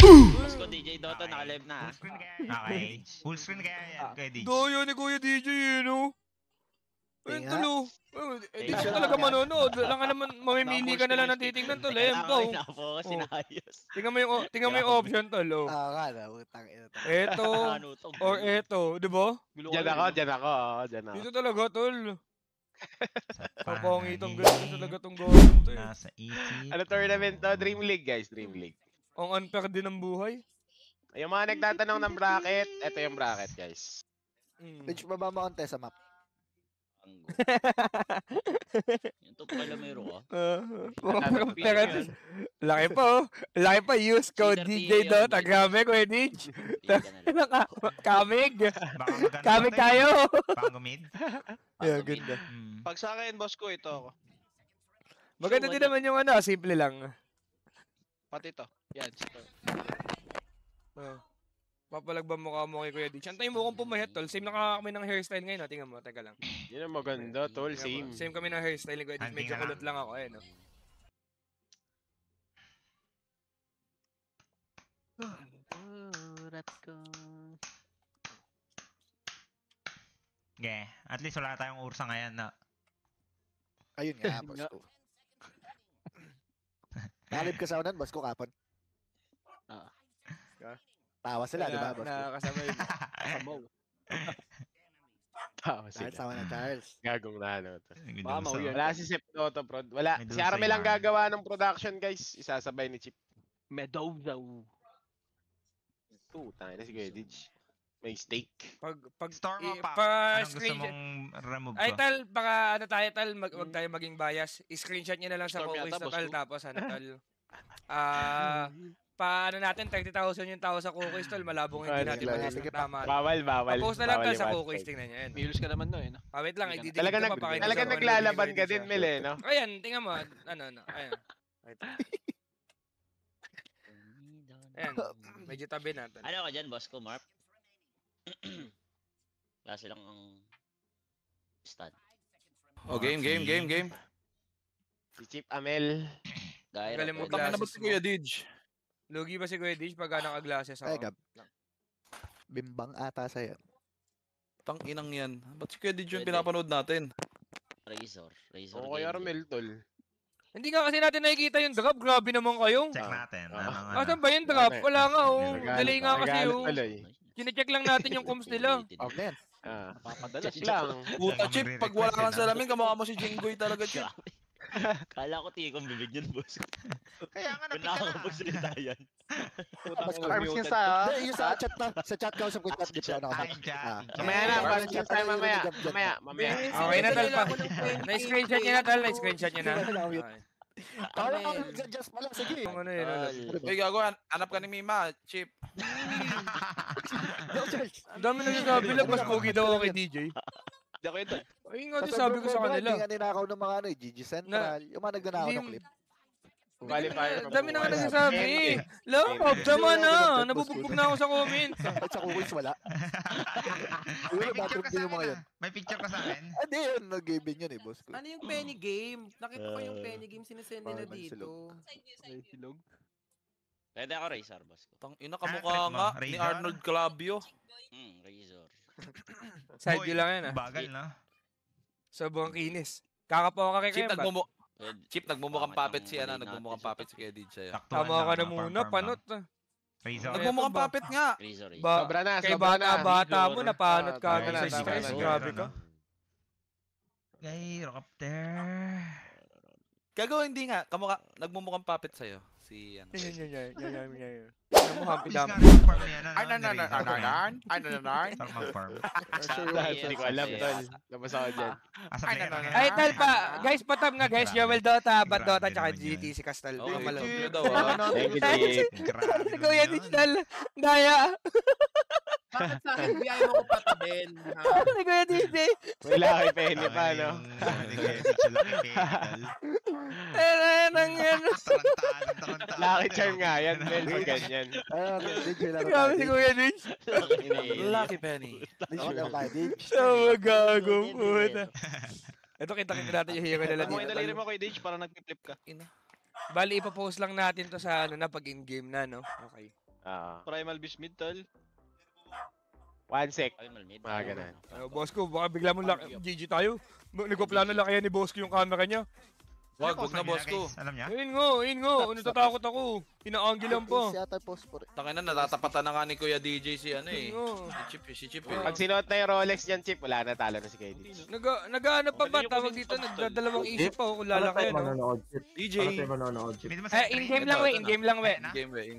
Boss ko DJ Dota, naka-live na. Okay. Full screen kaya yan, Kuya DJ. Doyo ni Kuya DJ, no? Ayun, tulo. Di siya talaga manonood. Lang ka naman, mamimili ka na lang ng titignan, tol. Ayun po. Tingnan mo yung option, tol. Eto, or eto, di ba? Diyan ako. Dito talaga, tol. Kapangi itong ganito talaga itong gawin to eh. Nasa ET. Ano tournament to? Dream League, guys. Dream League. Ang unfair din ng buhay. Yung mga nagtatanong ng bracket, ito yung bracket, guys. Which baba mo konti sa map? Yung top pala meron ka. Laki pa, oh. Laki pa. Use code DJ Dota. Grabe, Kuya Dij. Kamig. Kamig tayo. Pangumid. Yeah, ganda. Pag sa akin, boss ko, ito ako. Maganda din naman yung ano, simple lang. Pati to. Yan. Papalagban mukha mo kay Kuya Dij. Antayin mo kung pumayat, tol. Same na kami ng hairstyle ngayon. Tingnan mo, teka lang. Yun ang maganda, tol. Same. Same kami ng hairstyle ni Kuya Dij. Medyo kulot lang ako. Ayun, no? Okay. At least wala tayong ursa ngayon na. Ayun nga, boss ko. Nalib ka sa unan, boss ko, kapon. Tawa sila, di ba, boss ko? Nakakasama yun. Tawa sila. Sama na Charles. Gagong na ano to. Wala Wala si Sep Toto, prod. Wala. Si Armel lang gagawa ng production, guys. Isasabay ni Chip. Medoza. Tayo na si Kuya Dij. May steak. Pag Storm mo pa. Anong gusto mong remove ko? Ay, tal, baka ano tayo, tal, wag tayo maging bias. I-screenshot nyo na lang sa Cocois na tal, tapos ano, tal. Paano natin, 30,000 yung tao sa Cocois, tal, malabong hindi natin mag-isip tama. Bawal. Pa-post na lang tal sa Cocois, tingnan nyo yan. Milos ka naman no, eh, no? Wait lang, i-delete Talaga ko pa. talaga naglalaban ka din, Mel, eh, no? Ayan, tingnan mo, ano, ayan. Ayan, medyo tabi natin. Ano ka dyan, boss ko, Marp? Klase lang ang stud. Oh, game. Si Chip Amel. Galing mo Tama na ba si Kuya Dij? Lugi ba si Kuya Dij pag naka-glasses ako? Ay, Gab. Bimbang ata sa'yo. Tang inang yan. Ba't si Kuya Dij yung pinapanood natin? Razor. O kay Armel, tol. Hindi nga kasi natin nakikita yung drop. Grabe naman kayo. Check natin. Asan ba yung drop? Wala nga, oh. Delay nga kasi, oh. Tuloy. Kine-check lang natin yung comms nila. Off na yan. Papadala. Check lang. Puta, Chip, pag wala kang salamin, kamukha mo si Jinggoy talaga, Chip. Kala ko tingin kong bibig yun, boss. Kaya nga napika na. Nakakapagsalita yan. Arms yun sa... Hindi, yung sa chat na. Sa chat ka usap ko chat. Mamaya na, parang chat tayo mamaya. Okay na, tal pa. Na-screenshot niya na, tal. Na-screenshot niya na. Parang ako nag-adjust pa lang. Sige. Ano yun, Uy, gago, hanap ka ni Mima, Chip. Ang dami na nagsasabi lang, mas pogi daw ako kay DJ. Hindi ako yun, tol. Ayun nga din sabi ko sa kanila. Hindi nga ninakaw ng mga ano, GG Central. Yung mga nagnanakaw ng clip. Dami na nga nagsasabi eh. Love, tama na. Nabubugbog na ako sa comments. At sa Kukuis wala. May picture ka sa akin. May picture ka sa akin. Hindi yun, nag-gaming yun eh, boss ko. Ano yung penny game? Nakita ko yung penny game sinesend nila dito. Silog. Pwede ako Razor, boss ko. Tang ina, kamukha nga ni Arnold Clavio. Razor. Side view lang yan, ah. Bagal na. Sobrang kinis. Kakapaw ka kay Chip, Kemba. Chip, nagmumukhang puppet si ano, nagmumukhang puppet si Kuya Dij sa'yo. Tama ka na muna, panot. Nagmumukhang puppet nga. Sobra na, kay bata mo, napanot ka na lang. Grabe ka. Gyrocopter. Gago, hindi nga. Kamukha, nagmumukhang puppet sa'yo. Si ano. Yan. Namuhampi dami. Hindi ko alam, tol. Labas ako dyan. Ay, tal pa. Guys, patab nga guys. Joel Dota, Bad Dota, tsaka GT si Castal. Thank you, Chip. Si Kuya Digital. Daya. Bakit sa akin, biyay mo ko patabin? Si Kuya DJ. Wala kay Penny pa, no? Lucky charm nga yan, Mel, pag ganyan. Grabe si Kuya Dij. Lucky Penny. So magagong puta. Ito kita natin yung hero nila Mo dito. inaliri mo kay Dij para nagpi-flip ka. Bali, ipapost lang natin to sa ano na pag in-game na, no? Okay. Primal Beast mid, tol. 1 sec. Ay, malmid. Mga ganun. Boss ko, baka bigla mo GG tayo. Nagpaplano lang kaya ni boss ko yung camera niya. Wag na boss ko. Alam niya? Ayun nga. Natatakot ako. Inaanggilan pa. Siya tayo post po rin. Tangina, natatapatan na nga ni Kuya DJ si ano eh. Oo. Si Chip eh. Pag sinuot na yung Rolex dyan, Chip, wala na, talo na si KD. Nag-ano pa ba? Tawag dito, nagdadalawang isip pa kung lalaki, no? DJ. In-game lang, we. In-game lang, we. In-game we.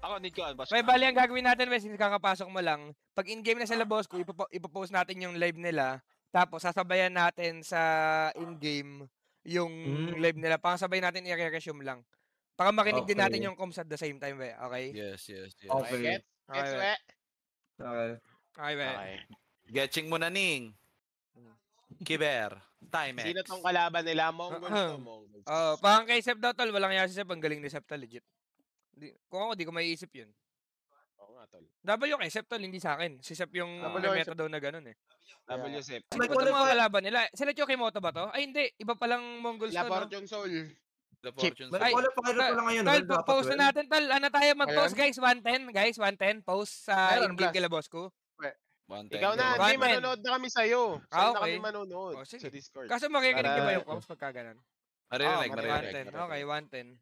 Ako, need ko, boss. May bali ang gagawin natin, we. Since kakapasok mo lang. Pag in-game na sila, boss ko, ipopost natin yung live nila. Tapos, sasabayan natin sa in-game yung live nila. Pakasabay natin i-resume lang. Para makinig din natin yung comms at the same time, we. Okay? Yes. Okay, gets we? Okay, we. Okay. Getching mo na, Ning. Kiber. Timex. Sino tong kalaban nila? Mongols to Mongols. Parang kay Sep daw, tol. Walang yasi Sep. Ang galing ni Sep, tol. Legit. Kung ako, di ko maiisip yun. Oo nga, tol. W kay Sep, tol. Hindi sa akin. Si Sep yung may meta daw na ganun, eh. WSF. Hindi ko ito mga kalaban nila. Sila Chokimoto ba to? Ay, hindi. Iba palang Mongols La to, no? Fortune Soul. Ay, post na natin, tal. Ano tayo mag-post, guys? 110, guys. 110. Post sa in-game kila boss ko. Ikaw na, hindi, manonood na kami sa'yo. Saan na kami manonood? Sa Discord. Kaso makikinig niyo ba yung comms pagka ganun? Marinig. 110. Okay, 110.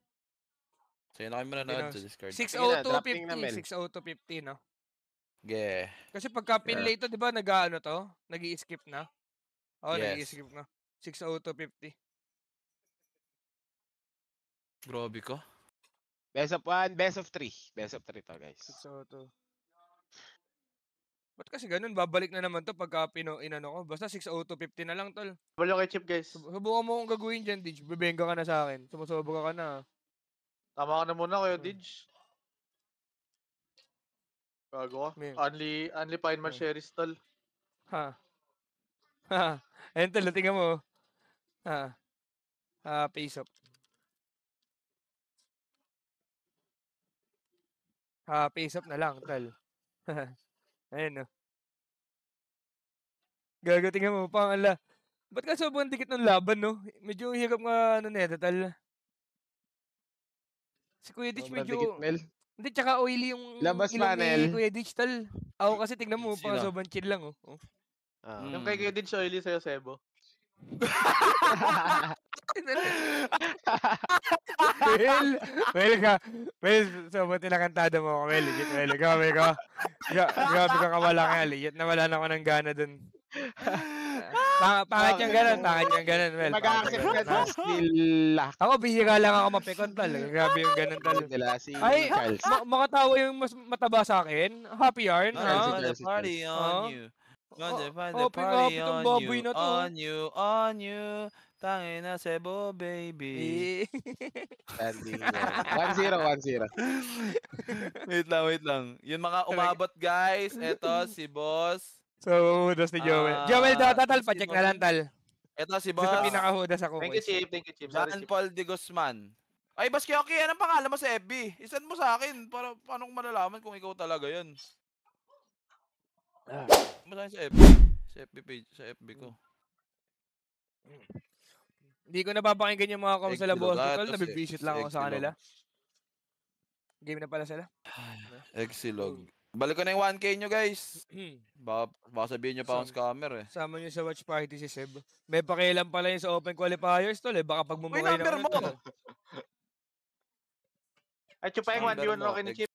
Sa'yo na kayo manonood sa Discord. 60250, no? Yeah. Kasi pagka pinlay to, di ba, nag-ano to? Nag-i-skip na? Oo, nag-i-skip na. 60250. Grabe ko. Best of 1, best of 3. Best of 3 to, guys. 602. Ba't kasi ganun? Babalik na naman to pagka inano ko. Basta 60250 na lang, tol. Balo kay Chip, guys. Subukan mo kung gagawin dyan, Dij. Bibenga ka na sa akin. Sumusobra ka na. Tama ka na muna kayo, Dij. Gago ka. Only Pineman Sherry's, tol. Ha? Ayun, tol. Tingnan mo. Ha? Face up. Face up na lang, tol. Ayun, no. Gago, tingnan mo. Pangala. Ba't ka sobrang dikit ng laban, no? Medyo hirap nga, ano neta, tal. Si Kuya Ditch medyo... Hindi, tsaka oily yung Labas ilong panel. ni Kuya Digital. Ako kasi tingnan mo, pang sobrang chill lang, oh. Yung kay Kuya Ditch oily sa'yo, Sebo. Well, sobrang tinakantado mo ako, well, legit, well, grabe ka kawala ka, legit, nawalan ako ng gana dun. Pangit yung ganun, well. Mag-a-accept ka sa skill lock. Ako, bihira lang ako mapikon, tal. Grabe yung ganun, tal. Ay, makatawa yung mas mataba sa akin. Happy yarn, ha? The party on you. Gonna find the Oh, party pick up itong on baboy you, na to. on you. Tangin na Sebo, baby. 1-0. Wait lang. Yun mga umabot, guys. Eto, si Boss. So, hudas ni Joel. Joel, tal, pacheck na lang, tal. Eto, si Boss. Boss. Pinakahudas ako. Thank you, Chip. Jean Paul de Guzman. Ay, Boss Kyoki, anong pangalan mo sa FB? Isend mo sa akin. Paano ko malalaman kung ikaw talaga yun? Masahin sa FB. Sa FB page, sa FB ko. Hindi ko napapakinggan yung mga comments sa boss ko, tol. Nabibisit lang ako sa kanila. Game na pala sila. Exilog. Balik ko na yung 1K nyo, guys. Baka sabihin nyo pa akong scammer, eh. Sama nyo sa watch party si Seb. May pakialam pala yun sa open qualifiers, tol, eh. Baka pagmumukay na number mo! Ay, chupa yung 1v1 Rocky ni Chip.